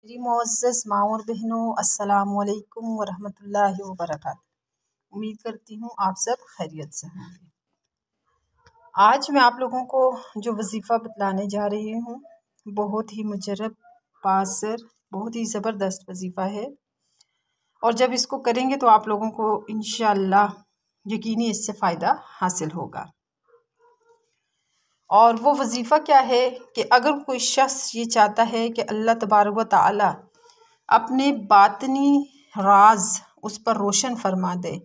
मेरी मोअज़्ज़ज़ माँ और बहनों, अस्सलामु अलैकुम वरहमतुल्लाहि वबरकातुहू। उम्मीद करती हूँ आप सब खैरियत से होंगे। आज मैं आप लोगों को जो वजीफ़ा बतलाने जा रही हूँ बहुत ही मुजर्रब, पासर, बहुत ही ज़बरदस्त वजीफ़ा है और जब इसको करेंगे तो आप लोगों को इंशाअल्लाह यकीनी इससे फ़ायदा हासिल होगा। और वो वजीफ़ा क्या है कि अगर कोई शख्स ये चाहता है कि अल्लाह तबारक व तआला अपने बातनी राज उस पर रोशन फरमा दे,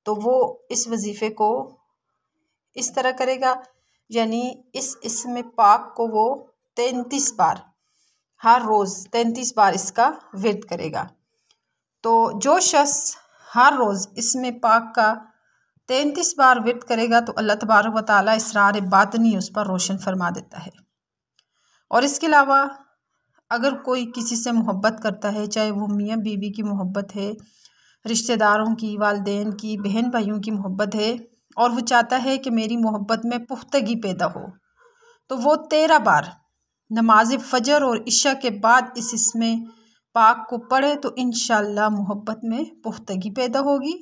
तो वो इस वजीफ़े को इस तरह करेगा, यानी इस इसमें पाक को वो 33 बार हर रोज़ 33 बार इसका विर्द करेगा। तो जो शख्स हर रोज़ इसमें पाक का 33 बार विर्द करेगा तो अल्लाह तबारक व तआला इसरार बातनी उस पर रोशन फरमा देता है। और इसके अलावा अगर कोई किसी से मोहब्बत करता है, चाहे वो मियाँ बीवी की मोहब्बत है, रिश्तेदारों की, वालिदैन की, बहन भाइयों की मोहब्बत है और वो चाहता है कि मेरी मोहब्बत में पुख्तगी पैदा हो, तो वो 13 बार नमाज फ़जर और इशा के बाद इसमें पाक को पढ़े तो इंशाअल्लाह मोहब्बत में पुख्तगी पैदा होगी।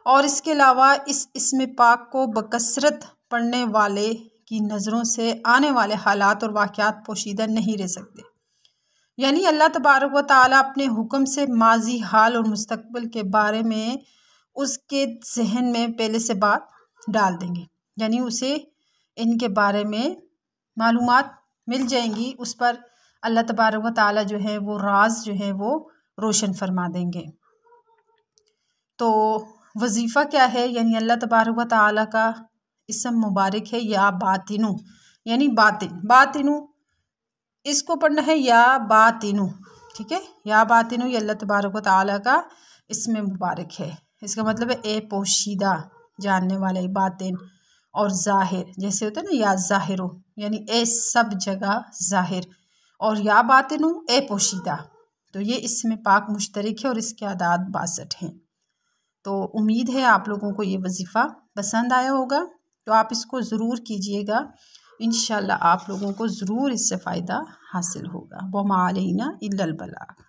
और इसके अलावा इसमें पाक को बकसरत पढ़ने वाले की नज़रों से आने वाले हालात और वाक़यात पोशीदा नहीं रह सकते। यानी अल्लाह तबारक व तआला अपने हुक्म से माजी, हाल और मुस्तकबिल के बारे में उसके जहन में पहले से बात डाल देंगे, यानी उसे इनके बारे में मालूमात मिल जाएंगी। उस पर अल्लाह तबारक व तआला जो है वो राज जो है वो रोशन फरमा देंगे। तो वजीफ़ा क्या है, यानी अल्लाह तबारक व तआला का इसम मुबारक है या बातिनु, यानी बातिनु इसको पढ़ना है या बातिनु, ठीक है। या बातिनु ये अल्लाह तबारक व तआला का इसमें मुबारक है। इसका मतलब है ए पोशीदा, जानने वाले, बातिन। और ज़ाहिर जैसे होता है ना, या ज़ाहिरो यानी ए सब जगह ज़ाहिर, और या बातिनु ए पोशीदा। तो ये इसमें पाक मुश्तरक है और इसके आदाद 62 हैं। तो उम्मीद है आप लोगों को ये वजीफ़ा पसंद आया होगा, तो आप इसको ज़रूर कीजिएगा। इंशाअल्लाह आप लोगों को ज़रूर इससे फ़ायदा हासिल होगा। वमा अलैना इल्लल बलाग।